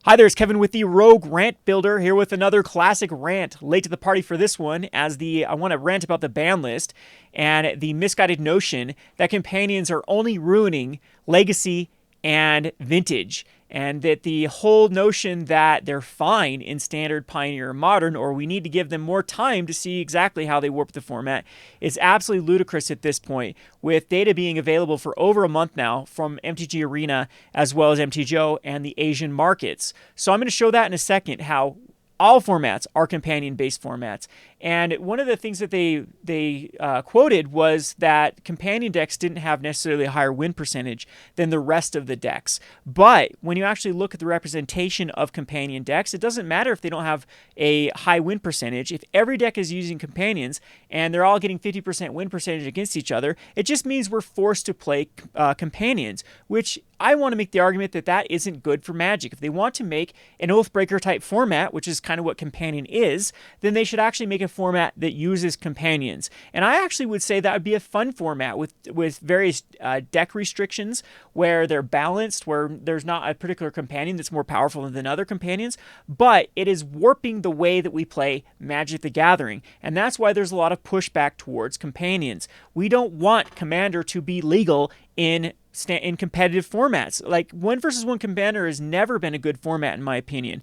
Hi there, it's Kevin with the Rogue Rant Builder here with another classic rant. Late to the party for this one, as I want to rant about the ban list and the misguided notion that companions are only ruining legacy and vintage, and that the whole notion that they're fine in standard, pioneer, or modern, or we need to give them more time to see exactly how they warp the format, is absolutely ludicrous at this point, with data being available for over a month now from MTG Arena as well as MTGO and the Asian markets. So I'm going to show that in a second, how all formats are companion-based formats. And one of the things that they quoted was that companion decks didn't have necessarily a higher win percentage than the rest of the decks. But when you actually look at the representation of companion decks, it doesn't matter if they don't have a high win percentage. If every deck is using companions and they're all getting 50% win percentage against each other, it just means we're forced to play companions, which I want to make the argument that that isn't good for Magic. If they want to make an Oathbreaker type format, which is kind of what companion is, then they should actually make a format that uses companions. And I actually would say that would be a fun format with various deck restrictions where they're balanced, where there's not a particular companion that's more powerful than other companions, but it is warping the way that we play Magic the Gathering. And that's why there's a lot of pushback towards companions. We don't want Commander to be legal in competitive formats. Like 1 versus 1 Commander has never been a good format in my opinion.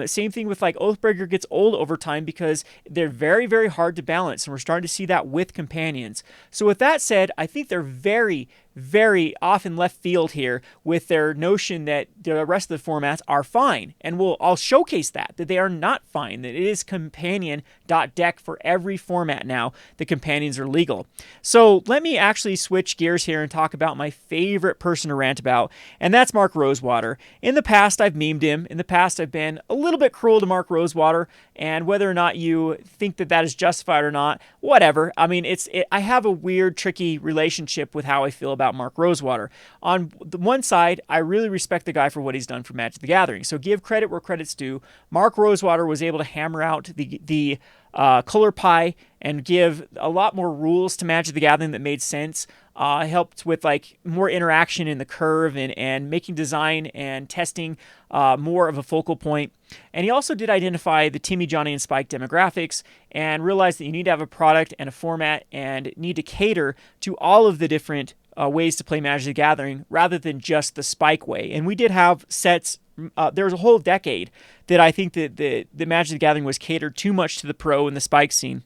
Same thing with like Oathbreaker gets old over time because they're very, very hard to balance, and we're starting to see that with companions. So with that said, I think they're very, very often left field here with their notion that the rest of the formats are fine. And I'll showcase that they are not fine, that it is companion.deck for every format now. The companions are legal. So let me actually switch gears here and talk about my favorite person to rant about, and that's Mark Rosewater. In the past, I've memed him. In the past, I've been a little bit cruel to Mark Rosewater, and whether or not you think that that is justified or not, whatever. I mean, I have a weird, tricky relationship with how I feel about Mark Rosewater. On the one side, I really respect the guy for what he's done for Magic the Gathering. So give credit where credit's due. Mark Rosewater was able to hammer out the color pie and give a lot more rules to Magic the Gathering that made sense. Helped with like more interaction in the curve and making design and testing more of a focal point. And he also did identify the Timmy, Johnny, and Spike demographics and realized that you need to have a product and a format and need to cater to all of the different ways to play Magic the Gathering rather than just the Spike way. And we did have sets. There was a whole decade that I think that the Magic the Gathering was catered too much to the pro and the Spike scene,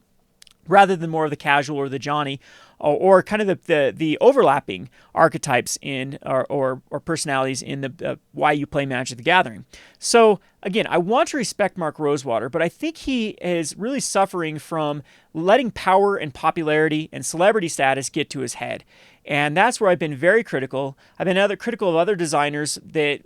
rather than more of the casual or the Johnny, or kind of the overlapping archetypes in or personalities in the why you play Magic the Gathering. So again, I want to respect Mark Rosewater, but I think he is really suffering from letting power and popularity and celebrity status get to his head. And that's where I've been very critical. I've been critical of other designers that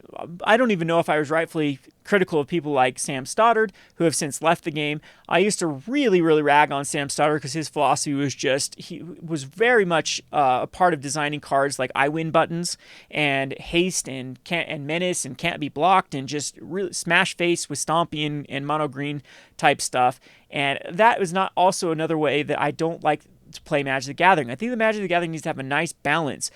I don't even know if I was rightfully critical of people like Sam Stoddard, who have since left the game. I used to really, really rag on Sam Stoddard because his philosophy was he was very much a part of designing cards like I win buttons and haste and menace and can't be blocked and just really smash face with stompy and mono green type stuff. And that was not also another way that I don't like to play Magic the Gathering. I think the Magic the Gathering needs to have a nice balance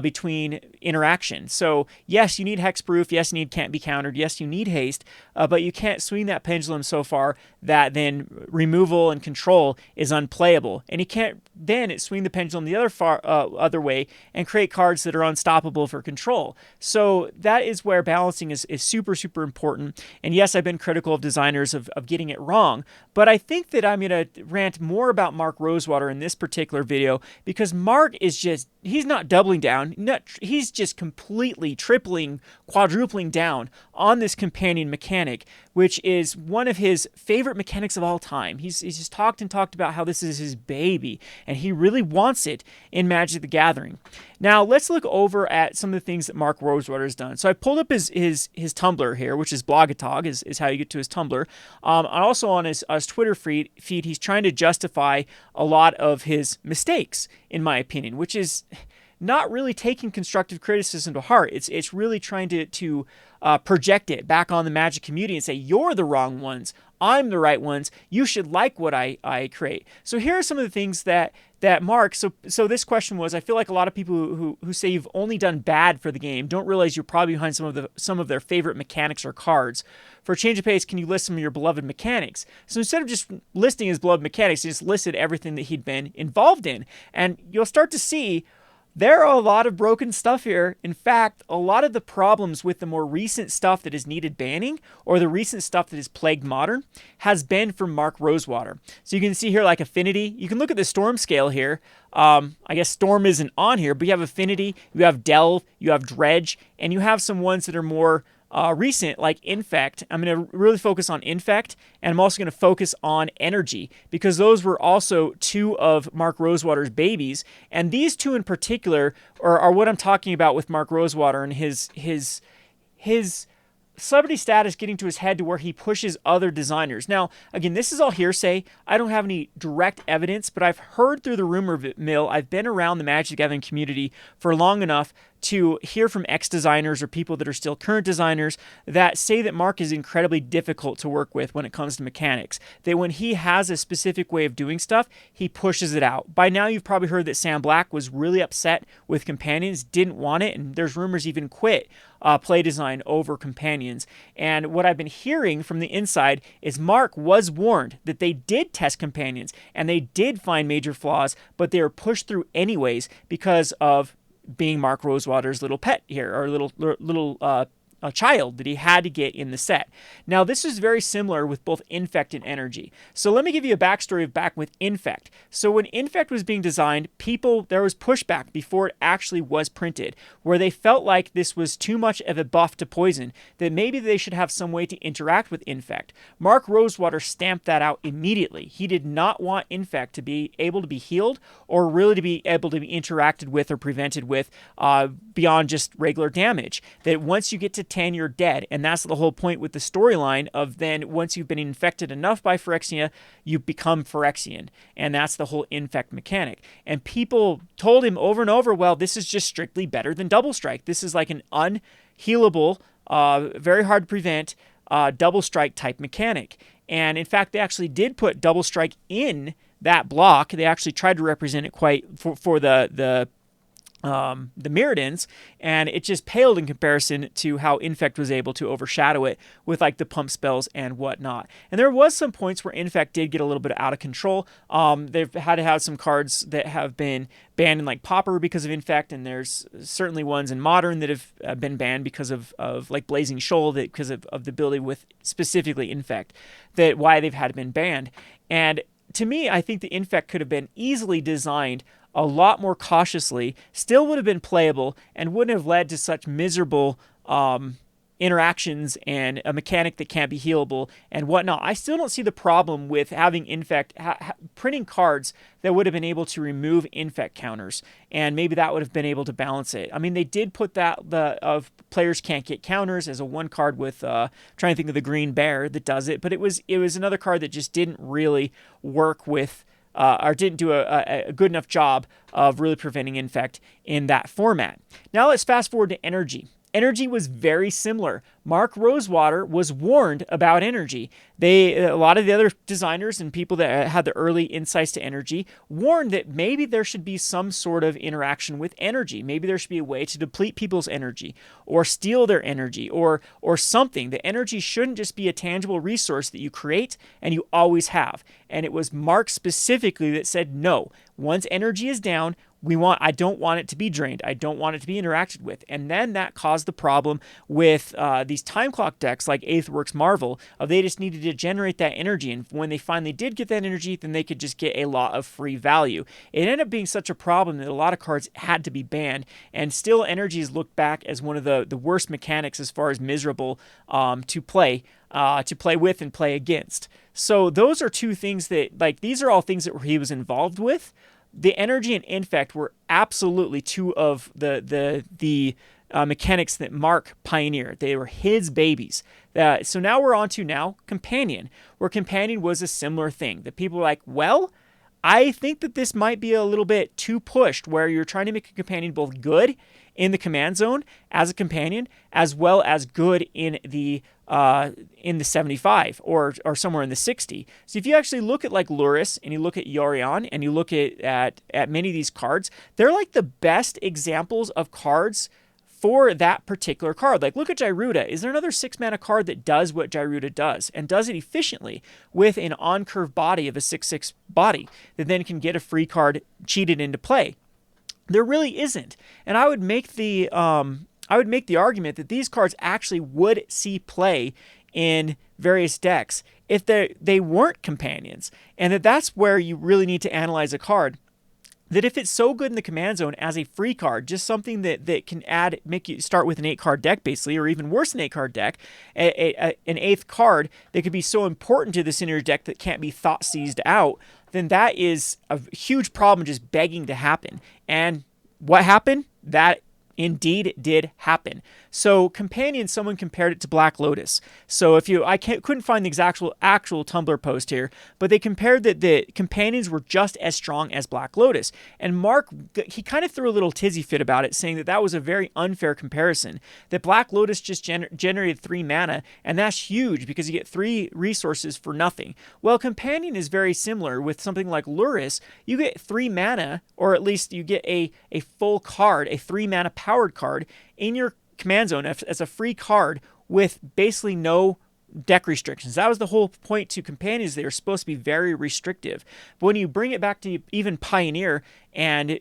between interaction. So yes, you need hexproof. Yes, you need can't be countered. Yes, you need haste, but you can't swing that pendulum so far that then removal and control is unplayable. And you can't then swing the pendulum the other way and create cards that are unstoppable for control. So that is where balancing is super, super important. And yes, I've been critical of designers of getting it wrong, but I think that I'm going to rant more about Mark Rosewater in this particular video because Mark is he's not doubling down. He's just completely tripling, quadrupling down on this companion mechanic, which is one of his favorite mechanics of all time. He's just talked about how this is his baby, and he really wants it in Magic the Gathering. Now, let's look over at some of the things that Mark Rosewater has done. So I pulled up his Tumblr here, which is Blogatog, is how you get to his Tumblr. And also on his Twitter feed, he's trying to justify a lot of his mistakes, in my opinion, which is not really taking constructive criticism to heart. It's really trying to project it back on the Magic community and say, you're the wrong ones, I'm the right ones, you should like what I create. So here are some of the things that Mark, so this question was, I feel like a lot of people who say you've only done bad for the game don't realize you're probably behind some of their favorite mechanics or cards. For a change of pace, can you list some of your beloved mechanics? So instead of just listing his beloved mechanics, he just listed everything that he'd been involved in. And you'll start to see there are a lot of broken stuff here. In fact, a lot of the problems with the more recent stuff that has needed banning, or the recent stuff that has plagued Modern, has been from Mark Rosewater. So you can see here like Affinity. You can look at the Storm scale here. I guess Storm isn't on here, but you have Affinity, you have Delve, you have Dredge, and you have some ones that are more recent, like Infect. I'm going to really focus on Infect, and I'm also going to focus on Energy, because those were also two of Mark Rosewater's babies, and these two in particular are what I'm talking about with Mark Rosewater and his celebrity status getting to his head to where he pushes other designers. Now, again, this is all hearsay. I don't have any direct evidence, but I've heard through the rumor mill. I've been around the Magic the Gathering community for long enough to hear from ex-designers or people that are still current designers that say that Mark is incredibly difficult to work with when it comes to mechanics. That when he has a specific way of doing stuff, he pushes it out. By now, you've probably heard that Sam Black was really upset with Companions, didn't want it, and there's rumors even quit play design over Companions. And what I've been hearing from the inside is Mark was warned that they did test Companions, and they did find major flaws, but they were pushed through anyways because of being Mark Rosewater's little pet here, or little a child that he had to get in the set. Now, this is very similar with both Infect and Energy. So let me give you a backstory of back with Infect. So when Infect was being designed, there was pushback before it actually was printed, where they felt like this was too much of a buff to Poison, that maybe they should have some way to interact with Infect. Mark Rosewater stamped that out immediately. He did not want Infect to be able to be healed, or really to be able to be interacted with or prevented with beyond just regular damage. That once you get to 10, you're dead. And that's the whole point with the storyline of then once you've been infected enough by Phyrexia, you become Phyrexian. And that's the whole infect mechanic. And people told him over and over, well, this is just strictly better than Double Strike. This is like an unhealable, very hard to prevent Double Strike type mechanic. And in fact, they actually did put Double Strike in that block. They actually tried to represent it quite for the Mirrodins, and it just paled in comparison to how Infect was able to overshadow it with like the pump spells and whatnot. And there was some points where Infect did get a little bit out of control. They've had to have some cards that have been banned in like Pauper because of Infect, and there's certainly ones in Modern that have been banned because of like Blazing Shoal, that because of the ability with specifically Infect, that why they've had been banned. And to me, I think the Infect could have been easily designed a lot more cautiously, still would have been playable, and wouldn't have led to such miserable interactions and a mechanic that can't be healable and whatnot. I still don't see the problem with having Infect, printing cards that would have been able to remove Infect counters, and maybe that would have been able to balance it. I mean, they did put that of players can't get counters as a one card with trying to think of the Green Bear that does it, but it was another card that just didn't really work with or didn't do a good enough job of really preventing Infect in that format. Now let's fast forward to Energy. Energy was very similar. Mark Rosewater was warned about Energy. A lot of the other designers and people that had the early insights to Energy warned that maybe there should be some sort of interaction with Energy. Maybe there should be a way to deplete people's energy or steal their energy or something. The energy shouldn't just be a tangible resource that you create and you always have. And it was Mark specifically that said, no, once energy is down, I don't want it to be drained. I don't want it to be interacted with. And then that caused the problem with these time clock decks like Aetherworks Marvel, they just needed to generate that energy. And when they finally did get that energy, then they could just get a lot of free value. It ended up being such a problem that a lot of cards had to be banned. And still, energy is looked back as one of the worst mechanics as far as miserable to play with and play against. So those are two things that, like, these are all things that he was involved with. The Energy and Infect were absolutely two of the mechanics that Mark pioneered. They were his babies. So now we're on to Companion, where Companion was a similar thing. That people were like, well, I think that this might be a little bit too pushed, where you're trying to make a companion both good in the command zone as a companion, as well as good in the 75 or somewhere in the 60. So if you actually look at like Luris and you look at Yorion and you look at many of these cards, they're like the best examples of cards for that particular card. Like, look at Gyruda. Is there another 6-mana card that does what Gyruda does and does it efficiently with an on-curve body of a 6/6 body that then can get a free card cheated into play? There really isn't. And I would make the argument that these cards actually would see play in various decks if they weren't companions, and that's where you really need to analyze a card. That if it's so good in the command zone as a free card, just something that can make you start with an 8-card deck basically, or even worse, an 8-card deck, an 8th card that could be so important to this inner deck that can't be thought seized out, then that is a huge problem just begging to happen. And what happened? That indeed did happen. So companion, someone compared it to Black Lotus. So if you, couldn't find the actual Tumblr post here, but they compared that the companions were just as strong as Black Lotus. And Mark, he kind of threw a little tizzy fit about it, saying that that was a very unfair comparison. That Black Lotus just generated 3 mana, and that's huge because you get 3 resources for nothing. Well, companion is very similar with something like Luris. You get 3 mana, or at least you get a full card, a 3 mana powered card in your command zone as a free card with basically no deck restrictions. That was the whole point to companions. They are supposed to be very restrictive. But when you bring it back to even Pioneer and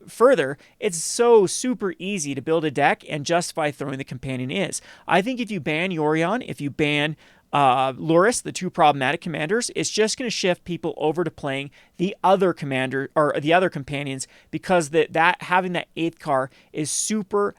further, it's so super easy to build a deck and justify throwing the companion is. I think if you ban Yorion, if you ban Luris, the 2 problematic commanders, it's just going to shift people over to playing the other commander or the other companions, because that having that 8th card is super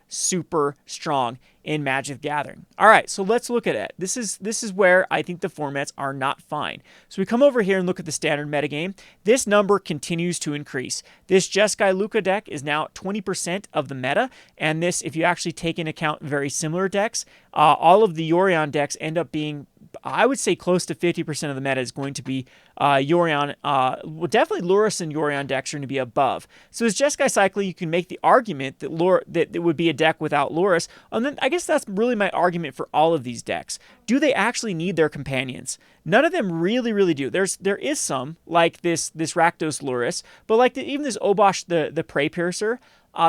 strong in Magic the Gathering. All right, so let's look at it. This is where I think the formats are not fine. So we come over here and look at the standard metagame. This number continues to increase. This Jeskai Luka deck is now 20% of the meta, and this, if you actually take into account very similar decks, all of the Yorion decks end up being, I would say, close to 50% of the meta is going to be Yorion. Well, definitely Luris and Yorion decks are going to be above. So as Jeskai Cycling, you can make the argument that it would be a deck without Luris. And then I guess that's really my argument for all of these decks. Do they actually need their companions? None of them really do. There is some, like this Rakdos Luris, but like even this Obosh the Prey Piercer,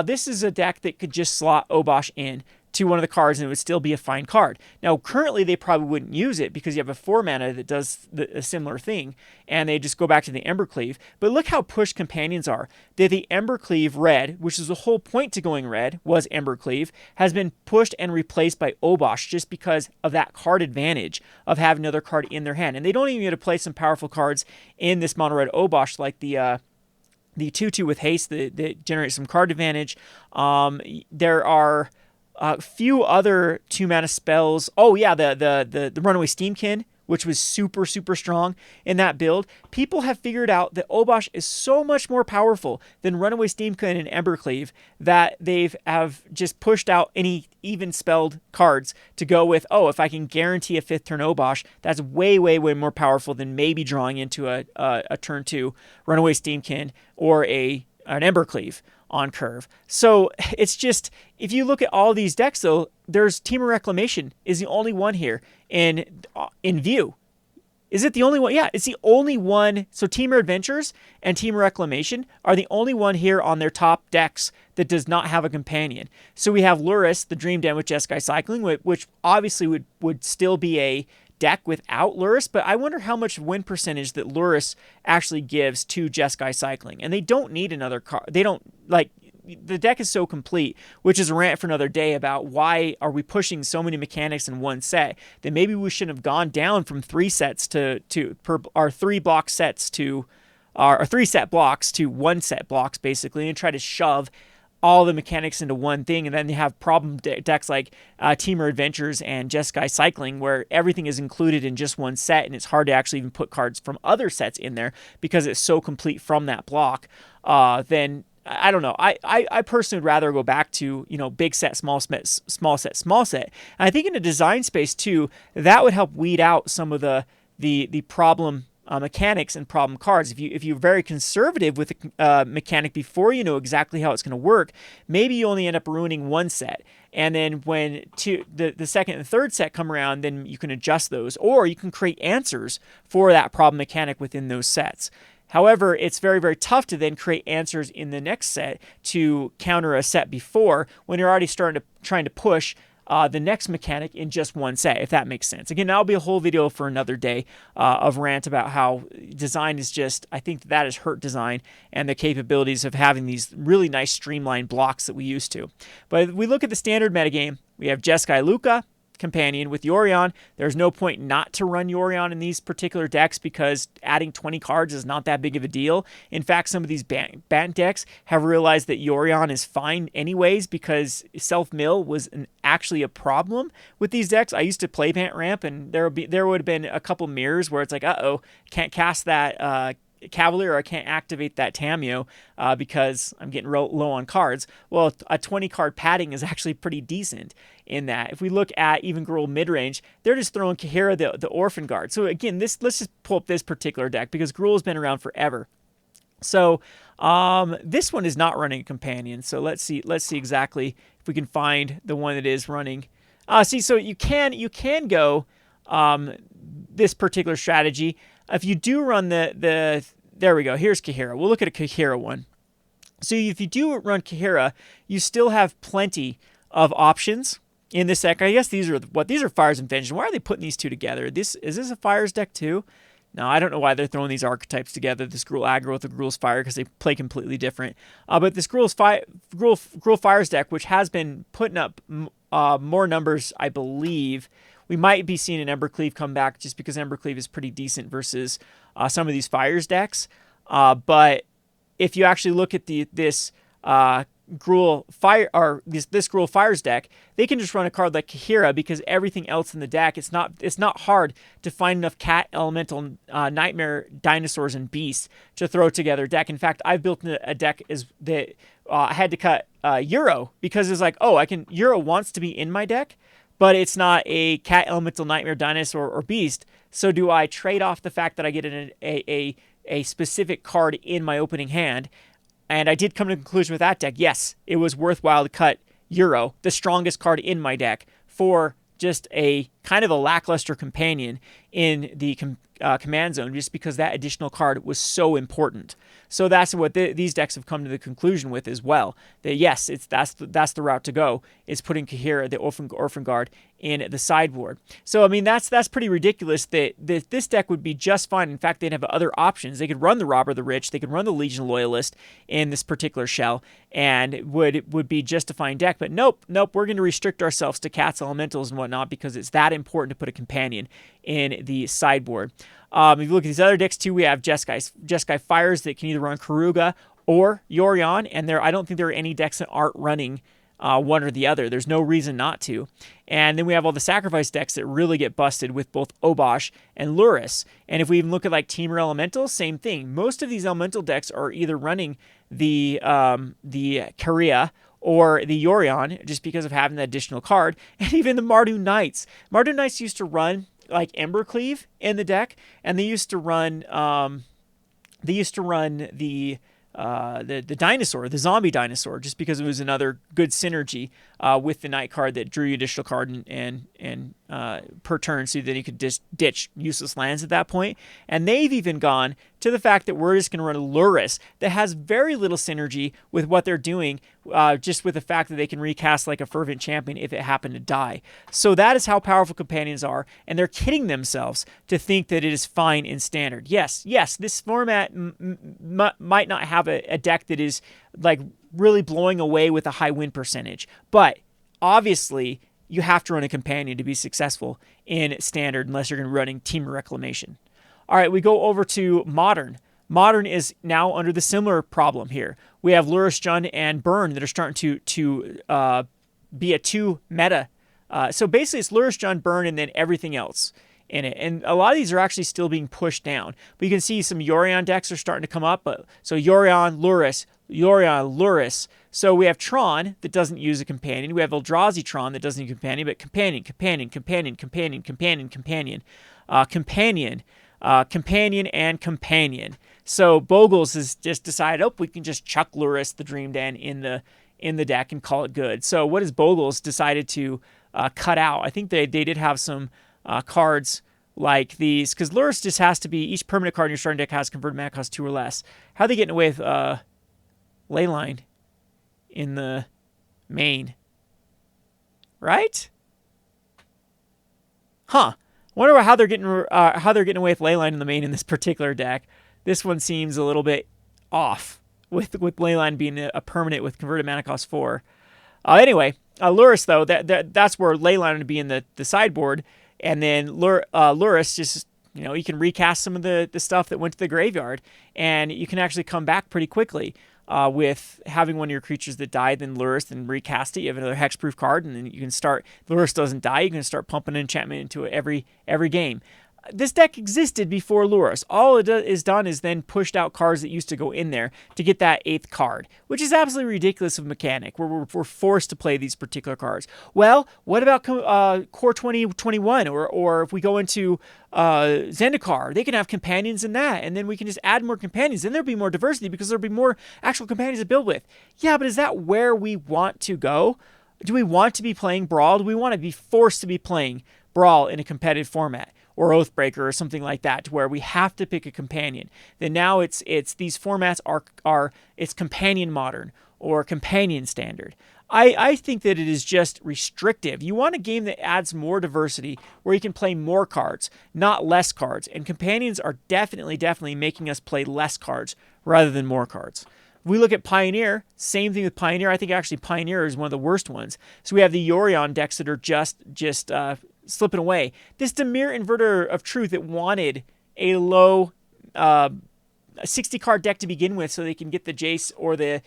this is a deck that could just slot Obosh in to one of the cards and it would still be a fine card. Now, currently they probably wouldn't use it because you have a 4 mana that does a similar thing, and they just go back to the Embercleave. But look how pushed companions are. The Embercleave red, which is the whole point to going red, was Embercleave, has been pushed and replaced by Obosh just because of that card advantage of having another card in their hand. And they don't even get to play some powerful cards in this mono red Obosh, like the 2/2 with haste that generates some card advantage. There are a few other 2-mana spells. Oh yeah, the Runaway Steamkin, which was super strong in that build. People have figured out that Obosh is so much more powerful than Runaway Steamkin and Embercleave that have just pushed out any even spelled cards to go with, oh, if I can guarantee a 5th turn Obosh, that's way more powerful than maybe drawing into a turn 2 Runaway Steamkin or an Embercleave on curve. So it's just, if you look at all these decks though, there's Temur Reclamation is the only one here in view. Is it the only one? Yeah, it's the only one. So Temur Adventures and Temur Reclamation are the only one here on their top decks that does not have a companion. So we have Luris, the Dream Den with Jeskai Cycling, which obviously would still be a deck without Luris, but I wonder how much win percentage that Luris actually gives to Jeskai Cycling. And they don't need another card. They don't, like, the deck is so complete, which is a rant for another day about why are we pushing so many mechanics in one set that maybe we shouldn't have gone down from 3 sets to 3 block sets to or 3 set blocks to 1 set blocks basically, and try to shove all the mechanics into one thing, and then they have problem decks like Temur Adventures and Jeskai Cycling, where everything is included in just one set, and it's hard to actually even put cards from other sets in there because it's so complete from that block. Then I don't know. I personally would rather go back to, big set, small set, small set. And I think in a design space too, that would help weed out some of the problem mechanics and problem cards. If you're very conservative with a mechanic before you know exactly how it's going to work, maybe you only end up ruining one set. And then when the second and third set come around, then you can adjust those, or you can create answers for that problem mechanic within those sets. However, it's very, very tough to then create answers in the next set to counter a set before, when you're already trying to push the next mechanic in just one set, if that makes sense. Again, that'll be a whole video for another day of rant about how design is just, I think that has hurt design and the capabilities of having these really nice streamlined blocks that we used to. But if we look at the standard metagame, we have Jeskai Luka, companion with Yorion. There's no point not to run Yorion in these particular decks because adding 20 cards is not that big of a deal. In fact, some of these Bant decks have realized that Yorion is fine anyways because self-mill was actually a problem with these decks. I used to play Bant Ramp, and there would have been a couple mirrors where it's like, uh-oh, can't cast that Cavalier, or I can't activate that Tameo because I'm getting low on cards. Well, a 20 card padding is actually pretty decent in that. If we look at even Gruul mid-range, they're just throwing Kahira, the Orphan Guard. So again, let's just pull up this particular deck because Gruul has been around forever. So this one is not running a companion. So let's see exactly if we can find the one that is running. So you can go this particular strategy. If you do run there we go. Here's Kahira. We'll look at a Kahira one. So if you do run Kahira, you still have plenty of options in this deck. I guess these are Fires and Vengeance. Why are they putting these two together? Is this a Fires deck too? No, I don't know why they're throwing these archetypes together, this Gruul aggro with the Gruul's Fire, because they play completely different. But this Gruul Fires deck, which has been putting up more numbers, I believe. We might be seeing an Embercleave come back just because Embercleave is pretty decent versus some of these Fires decks. But if you actually look at this Gruul Fire or this Gruul Fires deck, they can just run a card like Kahira because everything else in the deck, it's not hard to find enough cat, elemental, nightmare, dinosaurs, and beasts to throw together a deck. In fact, I've built a deck that I had to cut Euro because it's like, oh, Euro wants to be in my deck, but it's not a cat, elemental, nightmare, dinosaur, or beast. So do I trade off the fact that I get a specific card in my opening hand? And I did come to a conclusion with that deck. Yes, it was worthwhile to cut Euro, the strongest card in my deck, for just a kind of a lackluster companion in the command zone, just because that additional card was so important. So that's what these decks have come to the conclusion with as well. That yes, that's the route to go, is putting Kahira, the Orphan Guard, in the sideboard. So I mean that's pretty ridiculous that this deck would be just fine. In fact, they'd have other options. They could run the Robber the Rich, they could run the Legion Loyalist in this particular shell, and it would be just a fine deck. But nope, we're going to restrict ourselves to cats, elementals, and whatnot because it's that important to put a companion in the sideboard. If you look at these other decks too, we have Jeskai Fires that can either run Karuga or Yorion, and I don't think there are any decks that aren't running one or the other. There's no reason not to. And then we have all the sacrifice decks that really get busted with both Obosh and Luris. And if we even look at like Temur Elemental, same thing. Most of these elemental decks are either running the Karia or the Yorion just because of having the additional card. And even the Mardu Knights. Mardu Knights used to run like Embercleave in the deck, and they used to run the dinosaur, the zombie dinosaur, just because it was another good synergy with the night card that drew you additional card and per turn, so that you could just ditch useless lands at that point. And they've even gone to the fact that we're just going to run a Luris that has very little synergy with what they're doing, just with the fact that they can recast like a Fervent Champion if it happened to die. So that is how powerful companions are, and they're kidding themselves to think that it is fine in Standard. Yes, this format might not have a deck that is like really blowing away with a high win percentage, but obviously you have to run a companion to be successful in Standard unless you're going to be running Temur Reclamation. All right, we go over to Modern. Modern is now under the similar problem here. We have Luris, Jund, and Burn that are starting to be a 2 meta. So basically it's Luris, Jund, Burn, and then everything else in it. And a lot of these are actually still being pushed down. But you can see some Yorion decks are starting to come up. So Yorion, Luris. So we have Tron that doesn't use a companion. We have Eldrazi Tron that doesn't use a companion, but companion. companion and companion. So Bogles has just decided, oh, we can just chuck Lurrus the Dream Den in the deck and call it good. So what has Bogles decided to cut out? I think they did have some cards like these, because Lurrus just has to be, each permanent card in your starting deck has converted mana cost 2 or less. How are they getting away with Leyline in the main? Right? Huh. Wonder how they're getting away with Leyline in the main in this particular deck. This one seems a little bit off with Leyline being a permanent with converted mana cost 4. Anyway, Lurrus though, that's where Leyline would be in the sideboard, and then Lurrus just, you can recast some of the stuff that went to the graveyard, and you can actually come back pretty quickly with having one of your creatures that died, then Lurrus, then recast it. You have another hexproof card, and then you can start. If Lurrus doesn't die, you can start pumping enchantment into it every game. This deck existed before Lurrus. All it is done is then pushed out cards that used to go in there to get that 8th card, which is absolutely ridiculous of mechanic, where we're forced to play these particular cards. Well, what about Core 2021, or if we go into Zendikar, they can have companions in that, and then we can just add more companions. Then there'll be more diversity because there'll be more actual companions to build with. Yeah, but is that where we want to go? Do we want to be playing Brawl? Do we want to be forced to be playing Brawl in a competitive format? Or Oathbreaker or something like that, to where we have to pick a companion. Then now it's these formats are it's companion modern or companion standard. I think that it is just restrictive. You want a game that adds more diversity, where you can play more cards, not less cards. And companions are definitely making us play less cards rather than more cards. If we look at Pioneer, same thing with Pioneer. I think actually Pioneer is one of the worst ones. So we have the Yorion decks that are just slipping away. This Dimir Inverter of Truth that wanted a low 60 card deck to begin with, so they can get the Jace or the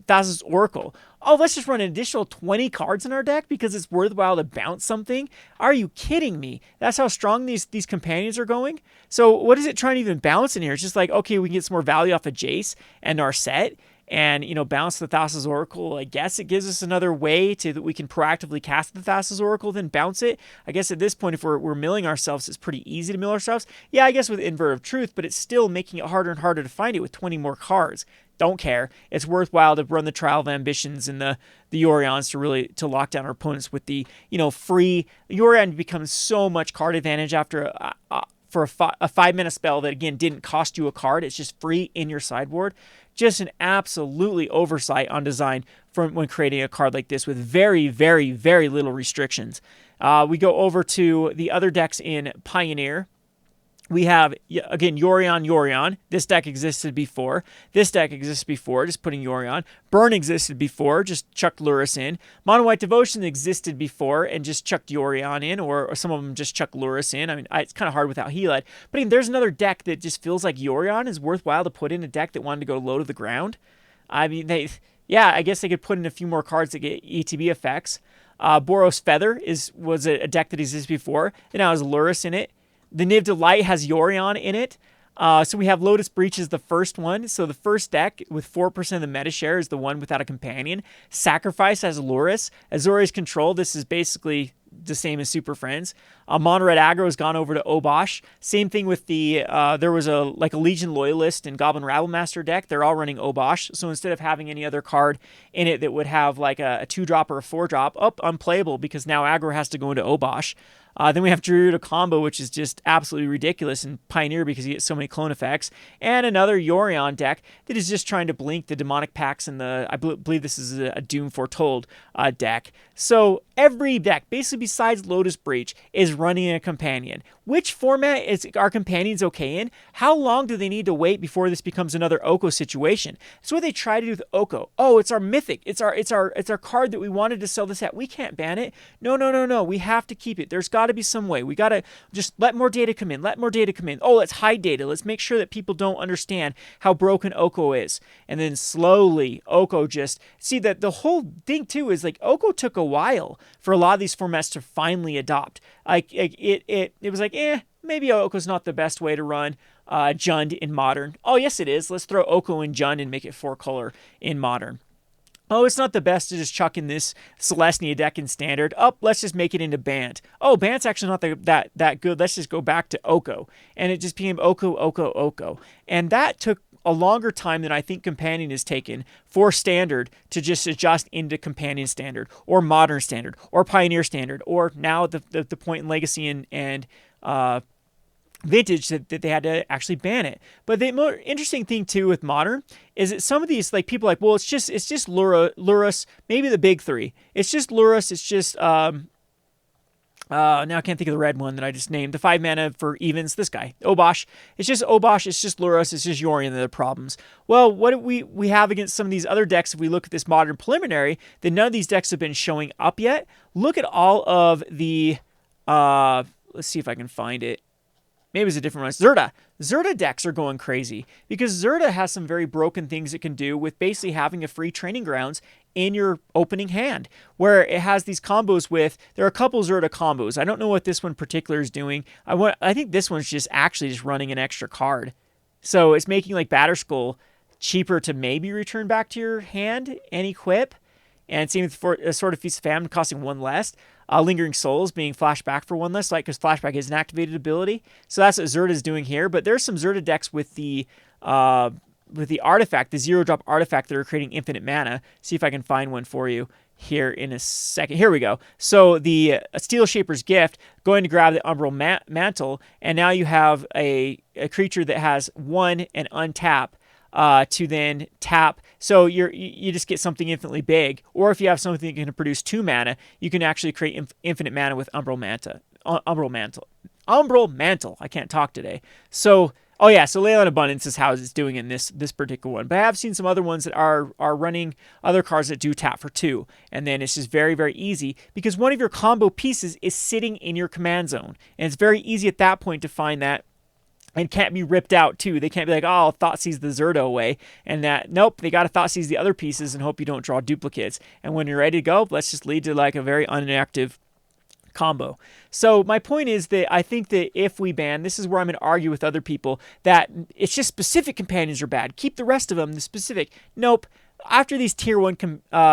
Thassa's Oracle. Oh, let's just run an additional 20 cards in our deck because it's worthwhile to bounce something? Are you kidding me? That's how strong these companions are going? So what is it trying to even bounce in here? It's just like, okay, we can get some more value off of Jace and our set, and bounce the Thassa's Oracle. I guess it gives us another way that we can proactively cast the Thassa's Oracle, then bounce it. I guess at this point, if we're milling ourselves, it's pretty easy to mill ourselves. Yeah, I guess with Invert of Truth, but it's still making it harder and harder to find it with 20 more cards. Don't care. It's worthwhile to run the Trial of Ambitions and the Yorions to lock down our opponents with the free. Yorion becomes so much card advantage after for a 5-mana spell that again didn't cost you a card. It's just free in your sideboard. Just an absolutely oversight on design from when creating a card like this with very, very, very little restrictions. We go over to the other decks in Pioneer. We have, again, Yorion. This deck existed before. This deck existed before, just putting Yorion. Burn existed before, just chucked Lurrus in. Mono White Devotion existed before and just chucked Yorion in, or some of them just chucked Lurrus in. I mean, it's kind of hard without Helad. But again, there's another deck that just feels like Yorion is worthwhile to put in, a deck that wanted to go low to the ground. I mean, I guess they could put in a few more cards that get ETB effects. Boros Feather was a deck that existed before. It now has Lurrus in it. The Niv Delight has Yorion in it. So we have Lotus Breach is the first one. So the first deck with 4% of the meta share is the one without a companion. Sacrifice has Lurrus. Azorius Control, this is basically the same as Super Friends. Mono Red Aggro has gone over to Obosh. Same thing with there was a Legion Loyalist and Goblin Rabblemaster deck. They're all running Obosh. So instead of having any other card in it that would have like a 2-drop or a 4-drop, unplayable because now aggro has to go into Obosh. Then we have Gerudo Combo, which is just absolutely ridiculous in Pioneer because you get so many clone effects. And another Yorion deck that is just trying to blink the Demonic Pacts and I believe this is a Doom Foretold deck. So every deck, basically besides Lotus Breach, is running a companion. Which format is our companions okay in? How long do they need to wait before this becomes another Oko situation? That's what they try to do with Oko. Oh, it's our mythic. It's our card that we wanted to sell this at. We can't ban it. No. We have to keep it. There's got to be some way. We got to just let more data come in. Let more data come in. Oh, let's hide data. Let's make sure that people don't understand how broken Oko is. And then slowly, Oko just... See, that the whole thing, too, is like Oko took a while for a lot of these formats to finally adopt. It was like, maybe Oko's not the best way to run Jund in Modern. Oh, yes, it is. Let's throw Oko in Jund and make it 4-color in Modern. Oh, it's not the best to just chuck in this Celestia deck in standard. Oh, let's just make it into Bant. Oh, Bant's actually not that good. Let's just go back to Oko. And it just became Oko, Oko, Oko. And that took a longer time than I think Companion has taken for standard to just adjust into Companion standard or Modern standard or Pioneer standard or now the point in Legacy and Vintage that they had to actually ban it. But the more interesting thing too with Modern is that some of these, like, people are like, well, it's just Lurrus, maybe the big three. It's just Lurrus, it's just now I can't think of the red one that I just named. The 5 mana for evens, this guy, Obosh. It's just Obosh, it's just Lurrus, it's just Yorion that are the problems. Well, what do we have against some of these other decks if we look at this Modern preliminary, then none of these decks have been showing up yet. Look at all of the, let's see if I can find it. Maybe it's a different one. Zerta. Zerta decks are going crazy because Zerta has some very broken things it can do with basically having a free training grounds in your opening hand, where it has these combos with, there are a couple Zerta combos. I don't know what this one in particular is doing. I think this one's just actually just running an extra card. So it's making like Batterskull cheaper to maybe return back to your hand and equip. And same for a Sword of Feast of Famine costing 1 less. Lingering Souls being flashback for 1 less, like, because flashback is an activated ability. So that's what Zerta is doing here. But there's some Zerta decks with the artifact, the 0-drop artifact that are creating infinite mana. See if I can find one for you here in a second. Here we go. So the Steel Shaper's Gift, going to grab the Umbral Mantle, and now you have a creature that has 1 and untap. To then tap, so you just get something infinitely big. Or if you have something that can produce 2 mana, you can actually create infinite mana with Umbral Mantle. I can't talk today. So, oh yeah, so Leyline Abundance is how it's doing in this particular one. But I have seen some other ones that are running other cards that do tap for 2, and then it's just very, very easy because one of your combo pieces is sitting in your command zone, and it's very easy at that point to find that. And can't be ripped out too. They can't be like, oh, Thoughtseize the Zerta away. And that, nope, they got to Thoughtseize the other pieces and hope you don't draw duplicates. And when you're ready to go, let's just lead to like a very inactive combo. So my point is that I think that if we ban, this is where I'm going to argue with other people, that it's just specific companions are bad. Keep the rest of them, the specific. Nope. After these tier 1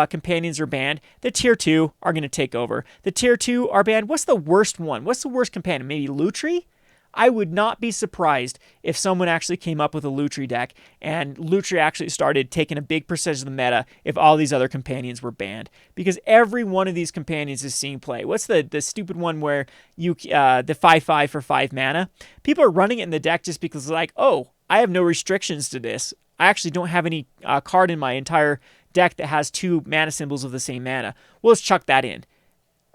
companions are banned, the tier 2 are going to take over. The tier 2 are banned. What's the worst one? What's the worst companion? Maybe Lutri? I would not be surprised if someone actually came up with a Lutri deck and Lutri actually started taking a big percentage of the meta if all these other companions were banned. Because every one of these companions is seeing play. What's the stupid one where you the 5/5 for 5 mana? People are running it in the deck just because they're like, oh, I have no restrictions to this. I actually don't have any card in my entire deck that has 2 mana symbols of the same mana. Well, let's chuck that in.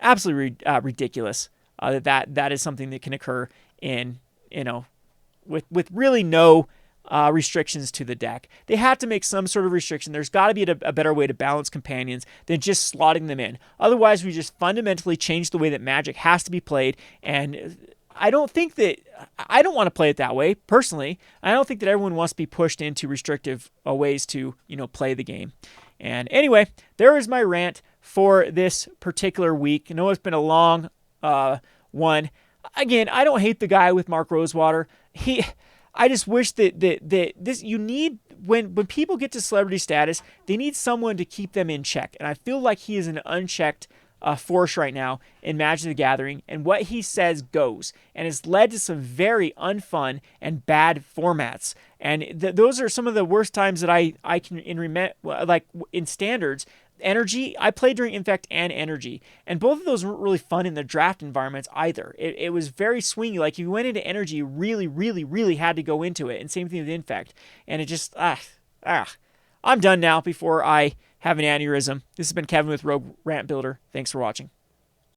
Absolutely ridiculous. That is something that can occur in, with really no restrictions to the deck. They have to make some sort of restriction. There's got to be a better way to balance companions than just slotting them in. Otherwise, we just fundamentally change the way that Magic has to be played, and I don't want to play it that way, personally. I don't think that everyone wants to be pushed into restrictive ways to, play the game. And anyway, there is my rant for this particular week. I know it's been a long one. Again, I don't hate the guy with Mark Rosewater. I just wish that this, you need, when people get to celebrity status, they need someone to keep them in check. And I feel like he is an unchecked force right now in Magic the Gathering, and what he says goes, and has led to some very unfun and bad formats. And those are some of the worst times that I can in standards. Energy, I played during Infect and Energy, and both of those weren't really fun in the draft environments either. It was very swingy. Like, if you went into Energy, you really, really, really had to go into it, and same thing with Infect. And it just, I'm done now before I have an aneurysm. This has been Kevin with Rogue Rant Builder. Thanks for watching.